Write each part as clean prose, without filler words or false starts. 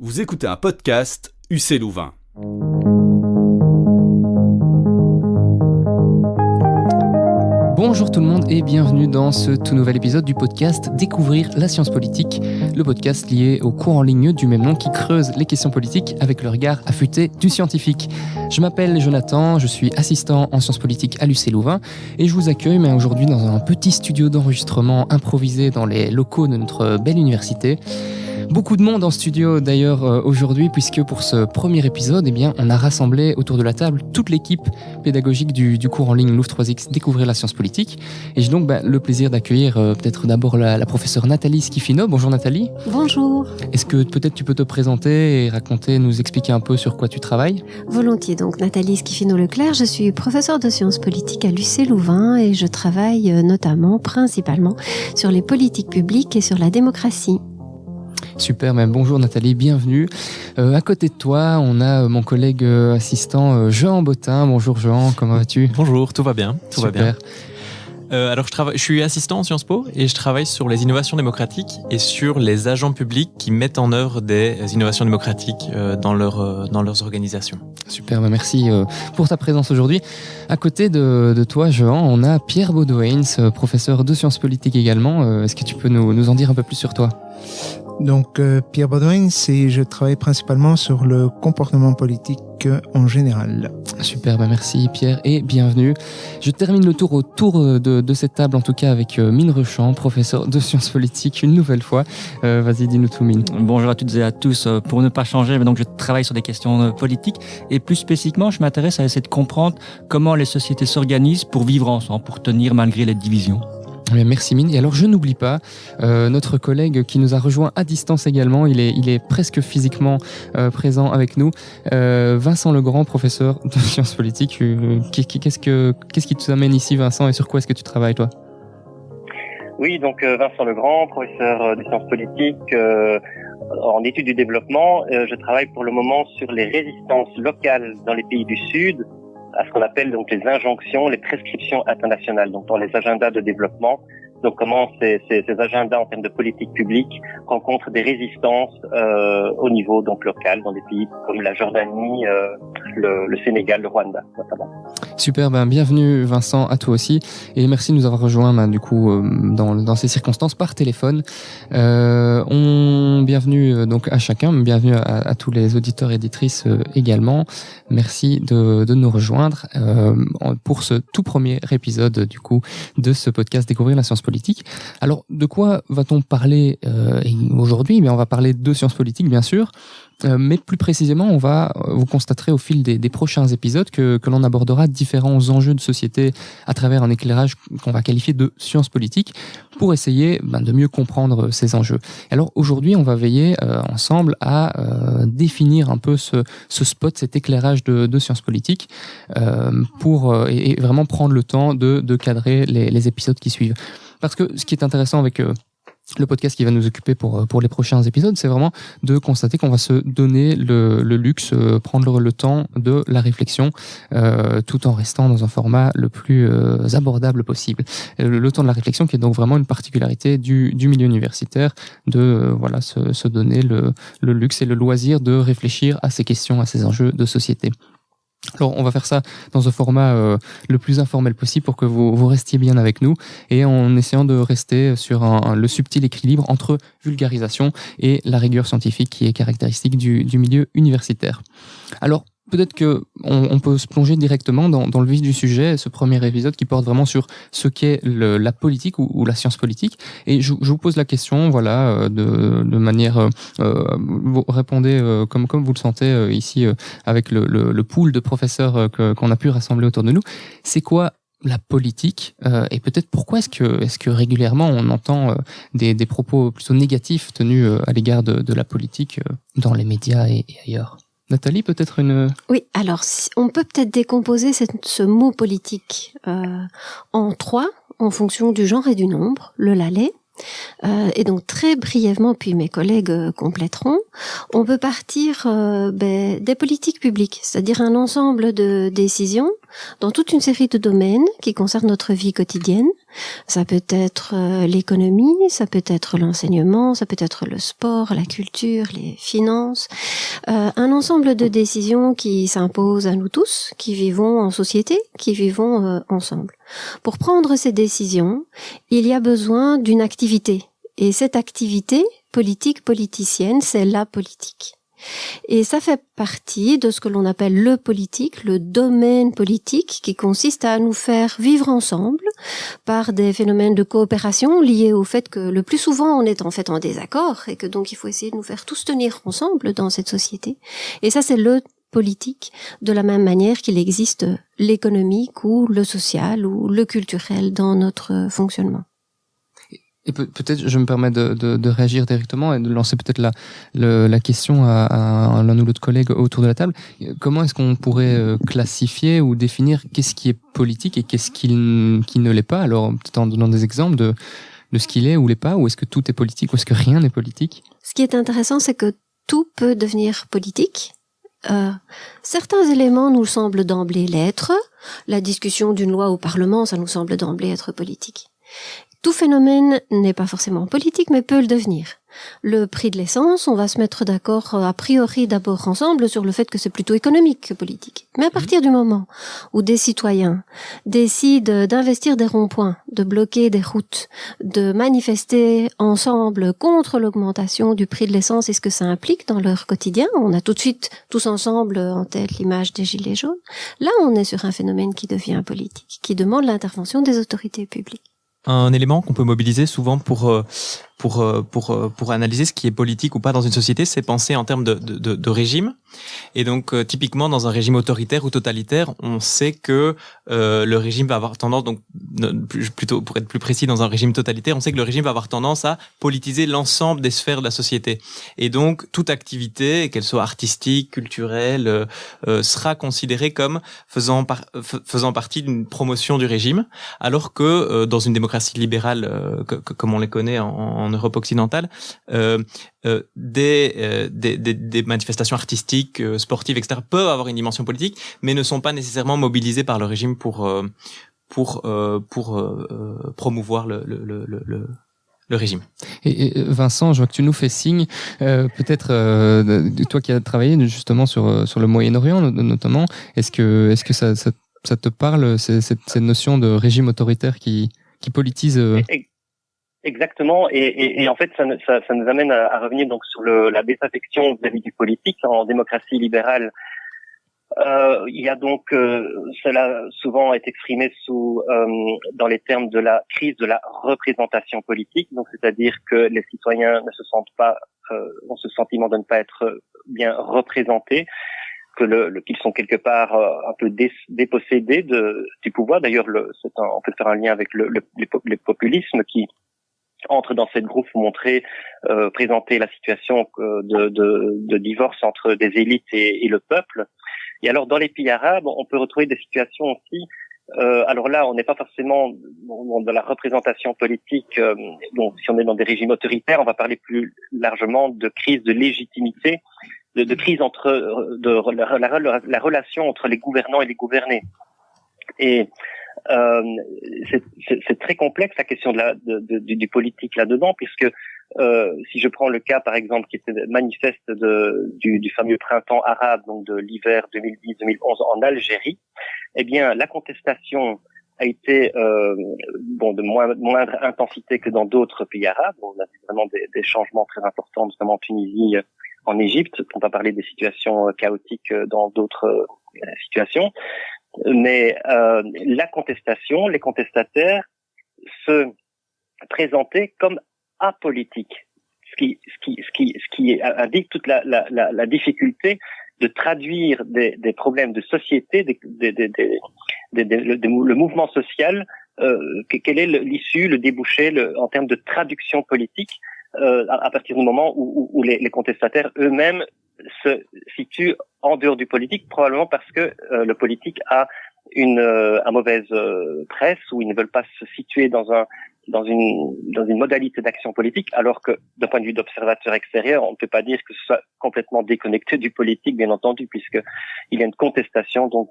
Vous écoutez un podcast UC Louvain. Bonjour tout le monde et bienvenue dans ce tout nouvel épisode du podcast Découvrir la science politique, le podcast lié au cours en ligne du même nom qui creuse les questions politiques avec le regard affûté du scientifique. Je m'appelle Jonathan, je suis assistant en sciences politiques à l'UC Louvain et je vous accueille aujourd'hui dans un petit studio d'enregistrement improvisé dans les locaux de notre belle université. Beaucoup de monde en studio d'ailleurs aujourd'hui puisque pour ce premier épisode, on a rassemblé autour de la table toute l'équipe pédagogique du cours en ligne Louv 3X Découvrir la science politique. Et j'ai donc le plaisir d'accueillir peut-être d'abord la professeure Nathalie Schifino. Bonjour Nathalie. Bonjour. Est-ce que peut-être tu peux te présenter et raconter, nous expliquer un peu sur quoi tu travailles ? Volontiers, donc Nathalie Schifino-Leclerc, je suis professeure de sciences politiques à l'UC Louvain et je travaille principalement sur les politiques publiques et sur la démocratie. Super, bonjour Nathalie, bienvenue. À côté de toi, on a mon collègue assistant Jean Bottin. Bonjour Jean, comment vas-tu ? Bonjour, tout va bien. Tout Super. va bien. Alors je suis assistant en Sciences Po et je travaille sur les innovations démocratiques et sur les agents publics qui mettent en œuvre des innovations démocratiques dans leurs organisations. Super, merci pour ta présence aujourd'hui. À côté de toi, Jean, on a Pierre Baudouin, professeur de sciences politiques également. Est-ce que tu peux nous en dire un peu plus sur toi ? Donc, Pierre Baudouin, je travaille principalement sur le comportement politique en général. Super, merci Pierre et bienvenue. Je termine le tour autour de cette table, en tout cas avec Mine Rechamp, professeur de sciences politiques une nouvelle fois. Vas-y, dis-nous tout Mine. Bonjour à toutes et à tous. Pour ne pas changer, donc je travaille sur des questions politiques et plus spécifiquement, je m'intéresse à essayer de comprendre comment les sociétés s'organisent pour vivre ensemble, pour tenir malgré les divisions. Merci Mine. Et alors je n'oublie pas notre collègue qui nous a rejoint à distance également, il est presque physiquement présent avec nous, Vincent Legrand, professeur de sciences politiques. Qu'est-ce qui te amène ici Vincent et sur quoi est-ce que tu travailles toi ? Oui, donc Vincent Legrand, professeur de sciences politiques en études du développement. Je travaille pour le moment sur les résistances locales dans les pays du Sud, à ce qu'on appelle donc les injonctions, les prescriptions internationales, donc dans les agendas de développement. Donc comment ces agendas en termes de politique publique rencontrent des résistances au niveau donc local dans des pays comme la Jordanie, le Sénégal, le Rwanda notamment. Super, bienvenue Vincent, à toi aussi et merci de nous avoir rejoints dans ces circonstances par téléphone. Bienvenue donc à chacun, bienvenue à tous les auditeurs et auditrices également. Merci de nous rejoindre pour ce tout premier épisode du coup de ce podcast Découvrir la science politique. Alors de quoi va-t-on parler aujourd'hui ? On va parler de sciences politiques bien sûr. Mais plus précisément, vous constaterez au fil des prochains épisodes que l'on abordera différents enjeux de société à travers un éclairage qu'on va qualifier de sciences politiques pour essayer de mieux comprendre ces enjeux. Alors aujourd'hui, on va veiller ensemble à définir un peu ce spot, cet éclairage de sciences politiques et vraiment prendre le temps de cadrer les épisodes qui suivent. Parce que ce qui est intéressant avec le podcast qui va nous occuper pour les prochains épisodes, c'est vraiment de constater qu'on va se donner le luxe, prendre le temps de la réflexion, tout en restant dans un format le plus abordable possible. Le temps de la réflexion qui est donc vraiment une particularité du milieu universitaire, de se donner le luxe et le loisir de réfléchir à ces questions, à ces enjeux de société. Alors on va faire ça dans un format le plus informel possible pour que vous restiez bien avec nous et en essayant de rester sur le subtil équilibre entre vulgarisation et la rigueur scientifique qui est caractéristique du milieu universitaire. Alors peut-être que on peut se plonger directement dans le vif du sujet, ce premier épisode qui porte vraiment sur ce qu'est la politique ou la science politique. Et je vous pose la question, de manière, vous répondez comme vous le sentez ici avec le pool de professeurs qu'on a pu rassembler autour de nous. C'est quoi la politique et peut-être pourquoi est-ce que régulièrement on entend des propos plutôt négatifs tenus à l'égard de la politique dans les médias et ailleurs ? Nathalie, peut-être une... Oui, alors on peut peut-être décomposer ce mot politique en trois, en fonction du genre et du nombre. Le lalet, Et donc très brièvement, puis mes collègues compléteront, on peut partir des politiques publiques, c'est-à-dire un ensemble de décisions dans toute une série de domaines qui concernent notre vie quotidienne. Ça peut être l'économie, ça peut être l'enseignement, ça peut être le sport, la culture, les finances. Un ensemble de décisions qui s'imposent à nous tous, qui vivons en société, qui vivons ensemble. Pour prendre ces décisions, il y a besoin d'une activité. Et cette activité politique, politicienne, c'est la politique. Et ça fait partie de ce que l'on appelle le politique, le domaine politique, qui consiste à nous faire vivre ensemble par des phénomènes de coopération liés au fait que le plus souvent on est en fait en désaccord et que donc il faut essayer de nous faire tous tenir ensemble dans cette société. Et ça, c'est le politique, de la même manière qu'il existe l'économique ou le social ou le culturel dans notre fonctionnement. Et peut-être, je me permets de réagir directement et de lancer peut-être la question à l'un ou l'autre collègue autour de la table. Comment est-ce qu'on pourrait classifier ou définir qu'est-ce qui est politique et qu'est-ce qui ne l'est pas? Alors, peut-être en donnant des exemples de ce qu'il est ou l'est pas, ou est-ce que tout est politique ou est-ce que rien n'est politique? Ce qui est intéressant, c'est que tout peut devenir politique. Certains éléments nous semblent d'emblée l'être. La discussion d'une loi au Parlement, ça nous semble d'emblée être politique. Tout phénomène n'est pas forcément politique, mais peut le devenir. Le prix de l'essence, on va se mettre d'accord a priori d'abord ensemble sur le fait que c'est plutôt économique que politique. Mais à partir du moment où des citoyens décident d'investir des ronds-points, de bloquer des routes, de manifester ensemble contre l'augmentation du prix de l'essence et ce que ça implique dans leur quotidien, on a tout de suite tous ensemble en tête l'image des gilets jaunes. Là, on est sur un phénomène qui devient politique, qui demande l'intervention des autorités publiques. Un élément qu'on peut mobiliser souvent pour analyser ce qui est politique ou pas dans une société, c'est penser en termes de régime. Et donc, typiquement, dans un régime autoritaire ou totalitaire, on sait que le régime va avoir tendance, donc plutôt pour être plus précis, dans un régime totalitaire, on sait que le régime va avoir tendance à politiser l'ensemble des sphères de la société. Et donc, toute activité, qu'elle soit artistique, culturelle, sera considérée comme faisant partie d'une promotion du régime, alors que dans une démocratie libérale, comme on les connaît en Europe occidentale, des manifestations artistiques, sportives, etc. peuvent avoir une dimension politique, mais ne sont pas nécessairement mobilisées par le régime pour promouvoir le régime. Et Vincent, je vois que tu nous fais signe, peut-être toi qui as travaillé justement sur le Moyen-Orient notamment, est-ce que ça te parle, cette notion de régime autoritaire qui politise Exactement, et en fait ça nous amène à revenir donc sur la désaffection vis-à-vis du politique en démocratie libérale. Il y a donc cela souvent est exprimé dans les termes de la crise de la représentation politique, donc c'est-à-dire que les citoyens ne se sentent pas ont ce sentiment de ne pas être bien représentés, qu'ils sont quelque part un peu dépossédés du pouvoir. D'ailleurs, on peut faire un lien avec les populismes qui entre dans cette groupe pour présenter la situation de divorce entre des élites et le peuple. Et alors, dans les pays arabes, on peut retrouver des situations aussi. Alors là, on n'est pas forcément dans la représentation politique. Donc, si on est dans des régimes autoritaires, on va parler plus largement de crise de légitimité, de crise entre la relation entre les gouvernants et les gouvernés. Et c'est très complexe la question du politique là-dedans, puisque si je prends le cas par exemple qui était manifeste du fameux printemps arabe, donc de l'hiver 2010-2011 en Algérie, eh bien la contestation a été de moindre intensité que dans d'autres pays arabes. On a vu vraiment des changements très importants, notamment en Tunisie, en Égypte, pour pas parler des situations chaotiques dans d'autres situations. Mais la contestation, les contestataires se présentaient comme apolitiques, ce qui indique toute la difficulté de traduire des problèmes de société, le mouvement social, quelle est l'issue, le débouché en termes de traduction politique, à partir du moment où les contestataires eux-mêmes se situent en dehors du politique, probablement parce que le politique a une mauvaise presse, ou ils ne veulent pas se situer dans dans une modalité d'action politique, alors que d'un point de vue d'observateur extérieur, on ne peut pas dire que ce soit complètement déconnecté du politique, bien entendu, puisque il y a une contestation donc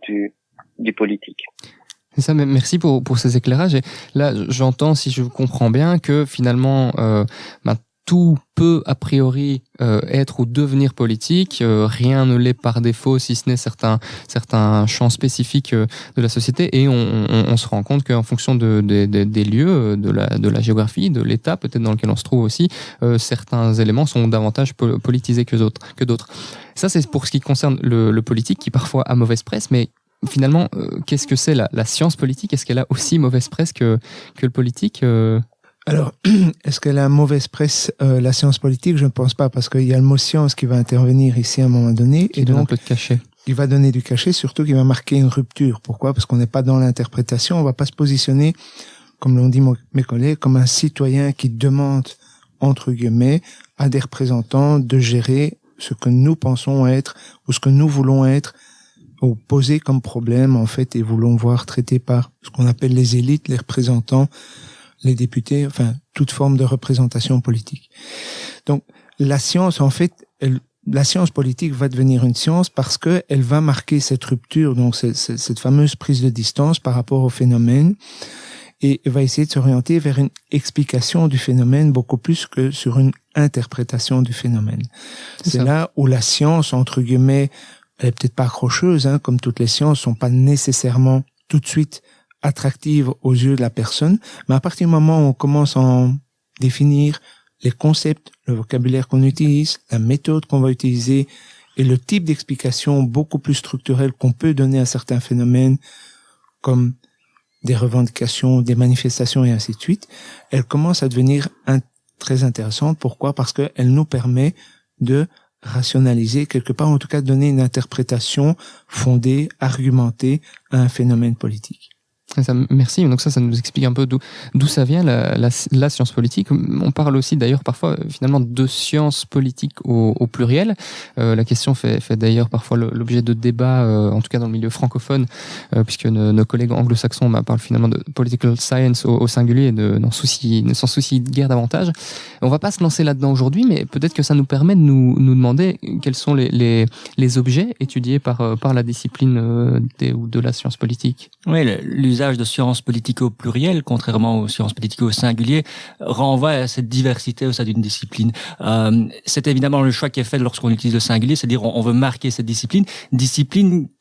du politique. C'est ça, merci pour ces éclairages. Et là, j'entends, si je comprends bien, que finalement, tout peut a priori être ou devenir politique. Rien ne l'est par défaut, si ce n'est certains champs spécifiques de la société. Et on se rend compte qu'en fonction des lieux, de la géographie, de l'état peut-être dans lequel on se trouve aussi, certains éléments sont davantage politisés que d'autres. Ça, c'est pour ce qui concerne le politique, qui parfois a mauvaise presse, mais finalement, qu'est-ce que c'est la science politique? Est-ce qu'elle a aussi mauvaise presse que le politique Alors, est-ce qu'elle a mauvaise presse, la science politique? Je ne pense pas, parce qu'il y a le mot science qui va intervenir ici à un moment donné. Et donc, un peu de cachet. Il va donner du cachet, surtout qu'il va marquer une rupture. Pourquoi? Parce qu'on n'est pas dans l'interprétation, on ne va pas se positionner, comme l'ont dit mes collègues, comme un citoyen qui demande, entre guillemets, à des représentants de gérer ce que nous pensons être, ou ce que nous voulons être, ou poser comme problème, en fait, et voulons voir traité par ce qu'on appelle les élites, les représentants, les députés, enfin, toute forme de représentation politique. Donc, la science, en fait, la science politique va devenir une science parce que elle va marquer cette rupture, donc cette fameuse prise de distance par rapport au phénomène, et va essayer de s'orienter vers une explication du phénomène beaucoup plus que sur une interprétation du phénomène. C'est là où la science, entre guillemets, elle est peut-être pas accrocheuse, comme toutes les sciences, sont pas nécessairement tout de suite attractives aux yeux de la personne, mais à partir du moment où on commence à en définir les concepts, le vocabulaire qu'on utilise, la méthode qu'on va utiliser et le type d'explication beaucoup plus structurelle qu'on peut donner à certains phénomènes, comme des revendications, des manifestations et ainsi de suite, elle commence à devenir très intéressante. Pourquoi? Parce qu'elle nous permet de rationaliser, quelque part, en tout cas, donner une interprétation fondée, argumentée à un phénomène politique. Ça, merci. Donc ça nous explique un peu d'où ça vient la science politique. On parle aussi d'ailleurs parfois finalement de science politique au pluriel. La question fait d'ailleurs parfois l'objet de débats, en tout cas dans le milieu francophone, puisque nos collègues anglo-saxons parlent finalement de political science au singulier et s'en soucient guère davantage. On va pas se lancer là-dedans aujourd'hui, mais peut-être que ça nous permet de nous demander quels sont les objets étudiés par la discipline de la science politique. Oui, l'usage de sciences politiques au pluriel, contrairement aux sciences politiques au singulier, renvoie à cette diversité au sein d'une discipline. C'est évidemment le choix qui est fait lorsqu'on utilise le singulier, c'est-à-dire on veut marquer cette discipline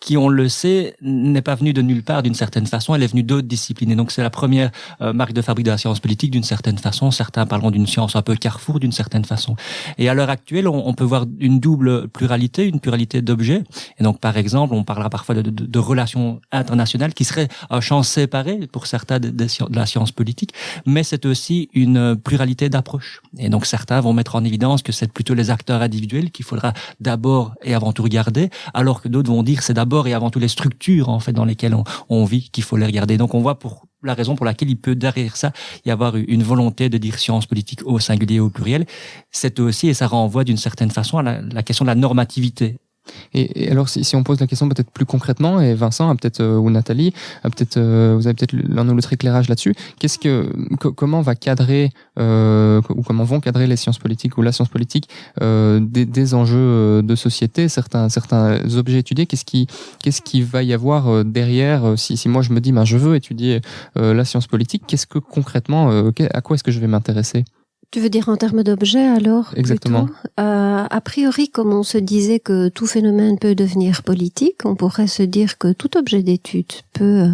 qui, on le sait, n'est pas venue de nulle part d'une certaine façon, elle est venue d'autres disciplines. Et donc c'est la première marque de fabrique de la science politique d'une certaine façon. Certains parleront d'une science un peu carrefour d'une certaine façon. Et à l'heure actuelle, on peut voir une double pluralité, une pluralité d'objets. Et donc par exemple, on parlera parfois de relations internationales qui seraient un champ séparé pour certains de la science politique, mais c'est aussi une pluralité d'approches. Et donc certains vont mettre en évidence que c'est plutôt les acteurs individuels qu'il faudra d'abord et avant tout regarder, alors que d'autres vont dire que c'est d'abord et avant tout les structures en fait dans lesquelles on vit qu'il faut les regarder. Donc on voit pour la raison pour laquelle il peut derrière ça y avoir une volonté de dire science politique au singulier et au pluriel. C'est aussi, et ça renvoie d'une certaine façon à la question de la normativité. Et alors, si on pose la question peut-être plus concrètement, et Vincent, ou Nathalie, vous avez peut-être l'un ou l'autre éclairage là-dessus, comment va cadrer, ou comment vont cadrer les sciences politiques ou la science politique, des enjeux de société, certains objets étudiés, qu'est-ce qui va y avoir derrière, si moi je me dis, je veux étudier la science politique, qu'est-ce que concrètement, à quoi est-ce que je vais m'intéresser? Tu veux dire en termes d'objets alors? Exactement. A priori, comme on se disait que tout phénomène peut devenir politique, on pourrait se dire que tout objet d'étude peut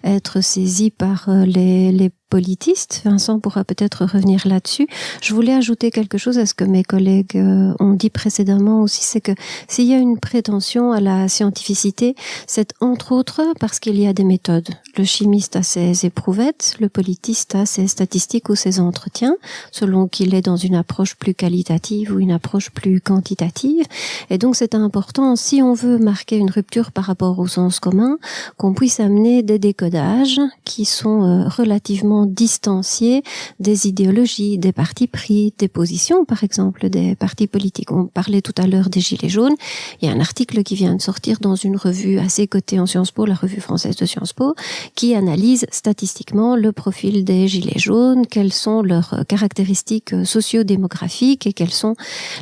être saisi par les politistes. Vincent pourra peut-être revenir là-dessus. Je voulais ajouter quelque chose à ce que mes collègues ont dit précédemment aussi, c'est que s'il y a une prétention à la scientificité, c'est entre autres parce qu'il y a des méthodes. Le chimiste a ses éprouvettes, le politiste a ses statistiques ou ses entretiens, selon qu'il est dans une approche plus qualitative ou une approche plus quantitative. Et donc c'est important, si on veut marquer une rupture par rapport au sens commun, qu'on puisse amener des décodages qui sont relativement vraiment distancier des idéologies, des partis pris, des positions, par exemple, des partis politiques. On parlait tout à l'heure des Gilets jaunes. Il y a un article qui vient de sortir dans une revue assez cotée en Sciences Po, la revue française de Sciences Po, qui analyse statistiquement le profil des Gilets jaunes, quelles sont leurs caractéristiques socio-démographiques et quelles sont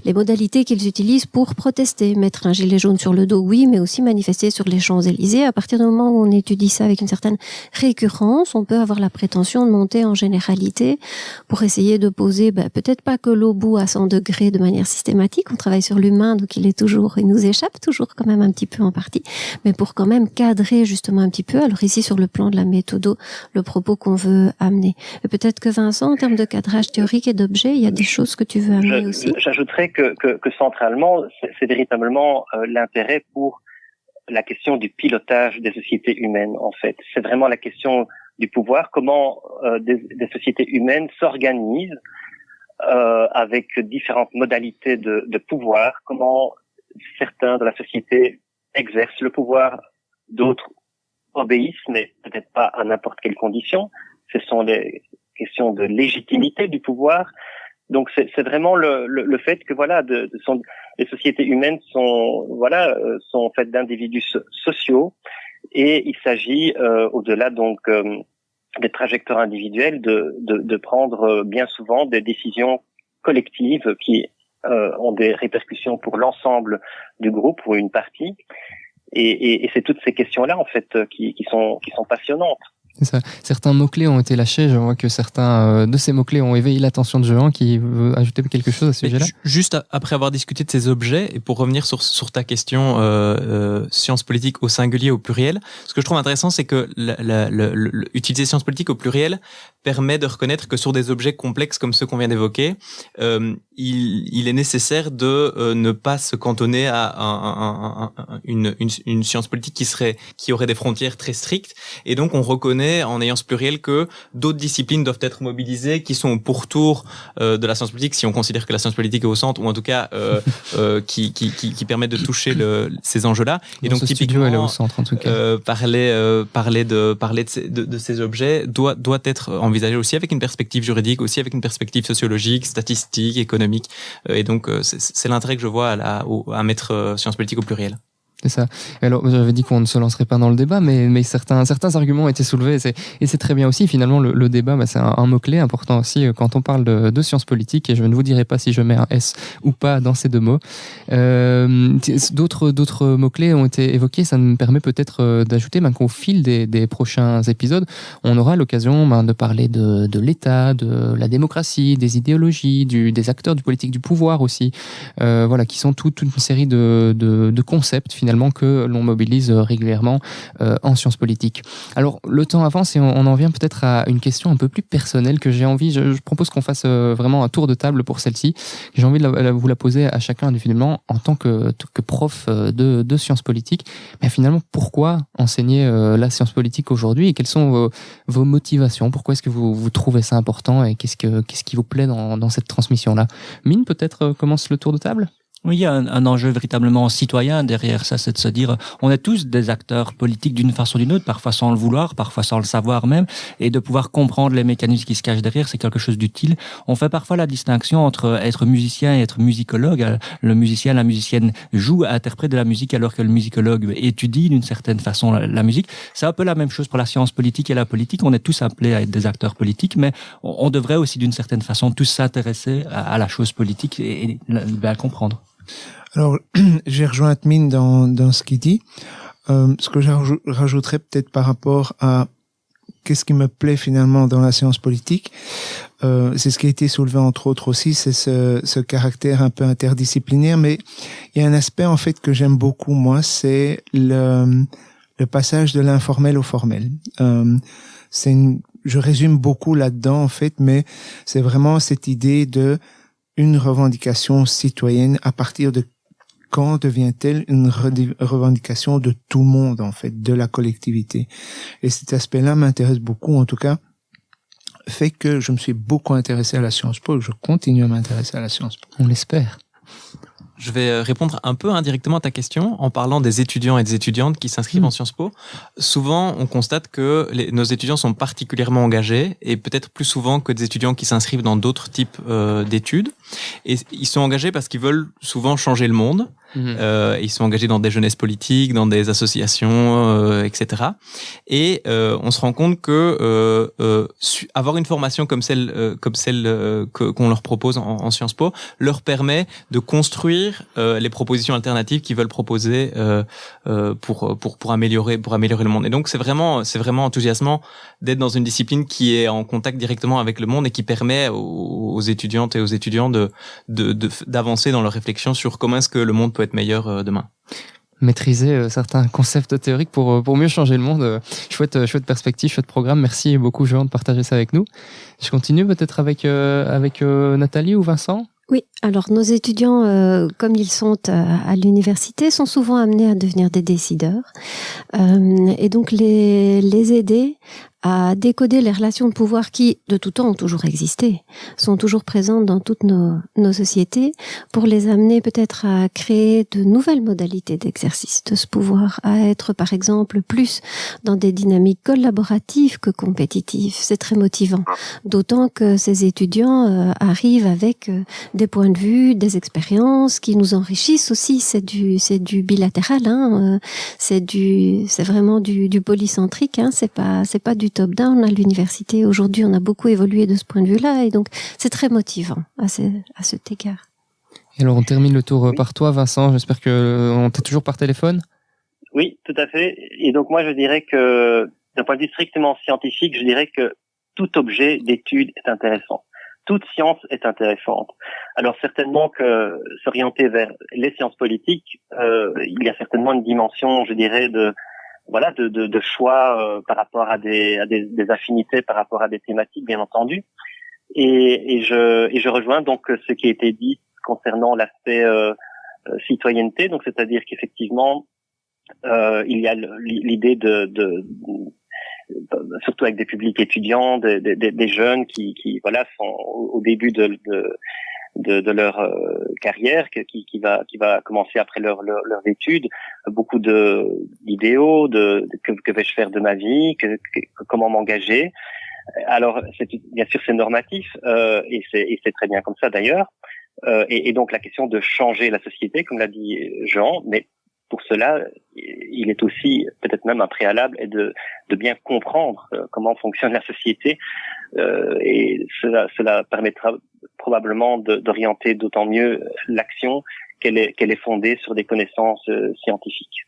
les modalités qu'ils utilisent pour protester. Mettre un gilet jaune sur le dos, oui, mais aussi manifester sur les Champs-Élysées. À partir du moment où on étudie ça avec une certaine récurrence, on peut avoir la prétention de monter en généralité pour essayer de poser, peut-être pas que l'obus à 100 degrés de manière systématique, on travaille sur l'humain, donc il nous échappe toujours quand même un petit peu en partie, mais pour quand même cadrer justement un petit peu, alors ici sur le plan de la méthodo, le propos qu'on veut amener. Et peut-être que Vincent, en termes de cadrage théorique et d'objet, il y a des choses que tu veux amener aussi. J'ajouterais que centralement, c'est véritablement l'intérêt pour la question du pilotage des sociétés humaines, en fait. C'est vraiment la question du pouvoir, comment des sociétés humaines s'organisent avec différentes modalités de pouvoir, comment certains de la société exercent le pouvoir, d'autres obéissent, mais peut-être pas à n'importe quelle condition. Ce sont les questions de légitimité du pouvoir. Donc c'est vraiment le fait que les sociétés humaines sont faites d'individus sociaux, et il s'agit au-delà donc des trajectoires individuelles de prendre bien souvent des décisions collectives qui ont des répercussions pour l'ensemble du groupe ou une partie, et c'est toutes ces questions-là en fait qui sont passionnantes. C'est ça. Certains mots-clés ont été lâchés. Je vois que certains de ces mots-clés ont éveillé l'attention de Jean, qui veut ajouter quelque chose à ce sujet-là. Juste après avoir discuté de ces objets, et pour revenir sur ta question sciences politiques au singulier, au pluriel, ce que je trouve intéressant, c'est que utiliser sciences politiques au pluriel permet de reconnaître que sur des objets complexes comme ceux qu'on vient d'évoquer, il est nécessaire de ne pas se cantonner à une science politique qui aurait des frontières très strictes, et donc on reconnaît en ayant ce pluriel que d'autres disciplines doivent être mobilisées, qui sont au pourtour de la science politique, si on considère que la science politique est au centre, ou en tout cas qui permettent de toucher ces enjeux-là. Et donc typiquement, elle est au centre, en tout cas. parler de ces objets doit être envisagé aussi avec une perspective juridique, aussi avec une perspective sociologique, statistique, économique. Et donc c'est l'intérêt que je vois à mettre sciences politiques au pluriel. C'est ça. Alors, j'avais dit qu'on ne se lancerait pas dans le débat, mais certains arguments ont été soulevés, et c'est très bien aussi. Finalement, le débat, c'est un mot-clé important aussi quand on parle de sciences politiques, et je ne vous dirai pas si je mets un S ou pas dans ces deux mots. D'autres mots-clés ont été évoqués. Ça me permet peut-être d'ajouter qu'au fil des prochains épisodes, on aura l'occasion de parler de l'État, de la démocratie, des idéologies, des acteurs du politique, du pouvoir aussi, qui sont toute une série de concepts finalement que l'on mobilise régulièrement en sciences politiques. Alors, le temps avance, et on en vient peut-être à une question un peu plus personnelle que j'ai envie. Je propose qu'on fasse vraiment un tour de table pour celle-ci. J'ai envie de vous la poser à chacun individuellement en tant que prof de sciences politiques. Mais finalement, pourquoi enseigner la science politique aujourd'hui, et quelles sont vos motivations? Pourquoi est-ce que vous trouvez ça important, et qu'est-ce qui vous plaît dans cette transmission-là? Mine, peut-être commence le tour de table? Oui, il y a un enjeu véritablement citoyen derrière ça, c'est de se dire, on est tous des acteurs politiques d'une façon ou d'une autre, parfois sans le vouloir, parfois sans le savoir même, et de pouvoir comprendre les mécanismes qui se cachent derrière, c'est quelque chose d'utile. On fait parfois la distinction entre être musicien et être musicologue. Le musicien, la musicienne joue, interprète de la musique, alors que le musicologue étudie d'une certaine façon la musique. C'est un peu la même chose pour la science politique et la politique. On est tous appelés à être des acteurs politiques, mais on devrait aussi d'une certaine façon tous s'intéresser à la chose politique et la comprendre. Alors, j'ai rejoint Mine dans ce qu'il dit. Ce que je rajouterais peut-être par rapport à qu'est-ce qui me plaît finalement dans la science politique, c'est ce qui a été soulevé entre autres aussi, c'est ce caractère un peu interdisciplinaire, mais il y a un aspect en fait que j'aime beaucoup, moi, c'est le passage de l'informel au formel. Je résume beaucoup là-dedans en fait, mais c'est vraiment cette idée de une revendication citoyenne. À partir de quand devient-elle une revendication de tout le monde, en fait, de la collectivité? Et cet aspect-là m'intéresse beaucoup, en tout cas, fait que je me suis beaucoup intéressé à la Sciences Po, et je continue à m'intéresser à la Sciences Po. On l'espère. je vais répondre un peu indirectement à ta question en parlant des étudiants et des étudiantes qui s'inscrivent en Sciences Po. Souvent, on constate que nos étudiants sont particulièrement engagés et peut-être plus souvent que des étudiants qui s'inscrivent dans d'autres types d'études. Et ils sont engagés parce qu'ils veulent souvent changer le monde. Ils sont engagés dans des jeunesses politiques, dans des associations, etc. Et on se rend compte que avoir une formation comme celle qu'on leur propose en Sciences Po leur permet de construire les propositions alternatives qu'ils veulent proposer pour améliorer le monde. Et donc c'est vraiment enthousiasmant d'être dans une discipline qui est en contact directement avec le monde et qui permet aux étudiantes et aux étudiants d'avancer dans leur réflexion sur comment est-ce que le monde peut être meilleur demain. Maîtriser certains concepts théoriques pour mieux changer le monde. Chouette perspective, chouette programme. Merci beaucoup, Jean, de partager ça avec nous. Je continue peut-être avec Nathalie ou Vincent. Oui, alors nos étudiants, comme ils sont à l'université, sont souvent amenés à devenir des décideurs. Et donc les aider à décoder les relations de pouvoir qui, de tout temps, ont toujours existé, sont toujours présentes dans toutes nos sociétés, pour les amener peut-être à créer de nouvelles modalités d'exercice de ce pouvoir, à être, par exemple, plus dans des dynamiques collaboratives que compétitives. C'est très motivant. D'autant que ces étudiants arrivent avec des points de vue, des expériences qui nous enrichissent aussi. C'est du bilatéral, hein. C'est vraiment du polycentrique, hein. C'est pas du top-down à l'université. Aujourd'hui, on a beaucoup évolué de ce point de vue-là, et donc c'est très motivant à cet égard. Et alors, on termine le tour par toi, Vincent. J'espère qu'on t'est toujours par téléphone. Oui, tout à fait. Et donc moi, je dirais que, d'un point de vue strictement scientifique, je dirais que tout objet d'étude est intéressant. Toute science est intéressante. Alors certainement que s'orienter vers les sciences politiques, il y a certainement une dimension, je dirais, de choix par rapport à des affinités, par rapport à des thématiques, bien entendu. Et je rejoins donc ce qui a été dit concernant l'aspect citoyenneté, donc c'est-à-dire qu'effectivement il y a l'idée de surtout avec des publics étudiants, des jeunes qui voilà sont au début de leur carrière, qui va commencer après leurs études, beaucoup d'idéaux, que vais-je faire de ma vie, comment m'engager. Alors bien sûr c'est normatif et c'est très bien comme ça d'ailleurs, et donc la question de changer la société, comme l'a dit Jean, mais pour cela, il est aussi peut-être même un préalable et de bien comprendre comment fonctionne la société, et cela permettra probablement d'orienter d'autant mieux l'action qu'elle est fondée sur des connaissances scientifiques.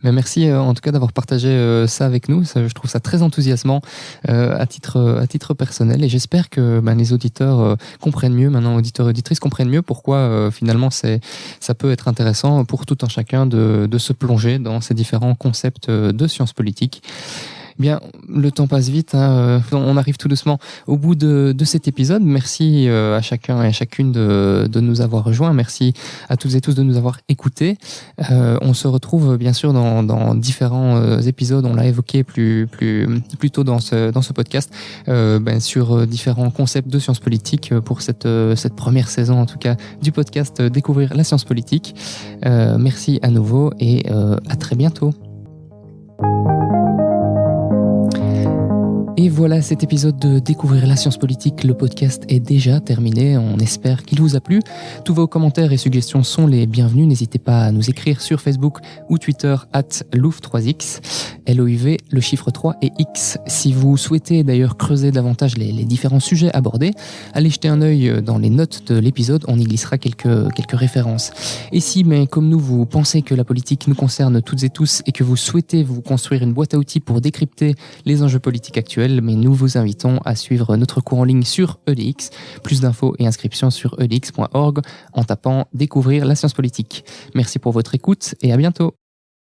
Mais merci en tout cas d'avoir partagé ça avec nous. Ça, je trouve ça très enthousiasmant à titre personnel, et j'espère que les auditeurs comprennent mieux, maintenant auditeurs et auditrices comprennent mieux pourquoi finalement ça peut être intéressant pour tout un chacun de se plonger dans ces différents concepts de sciences politiques. Bien, le temps passe vite, hein. On arrive tout doucement au bout de cet épisode. Merci à chacun et à chacune de nous avoir rejoints. Merci à toutes et tous de nous avoir écoutés. On se retrouve bien sûr dans différents épisodes. On l'a évoqué plus tôt dans ce podcast, sur différents concepts de sciences politiques pour cette première saison en tout cas du podcast Découvrir la science politique. Merci à nouveau et à très bientôt. Et voilà, cet épisode de Découvrir la science politique, le podcast est déjà terminé. On espère qu'il vous a plu. Tous vos commentaires et suggestions sont les bienvenus. N'hésitez pas à nous écrire sur Facebook ou Twitter @Louv3x, LOUV, le chiffre 3 et X. Si vous souhaitez d'ailleurs creuser davantage les différents sujets abordés, allez jeter un œil dans les notes de l'épisode. On y glissera quelques références. Et si, comme nous, vous pensez que la politique nous concerne toutes et tous et que vous souhaitez vous construire une boîte à outils pour décrypter les enjeux politiques actuels, mais nous vous invitons à suivre notre cours en ligne sur EDX. Plus d'infos et inscriptions sur edx.org en tapant Découvrir la science politique. Merci pour votre écoute et à bientôt.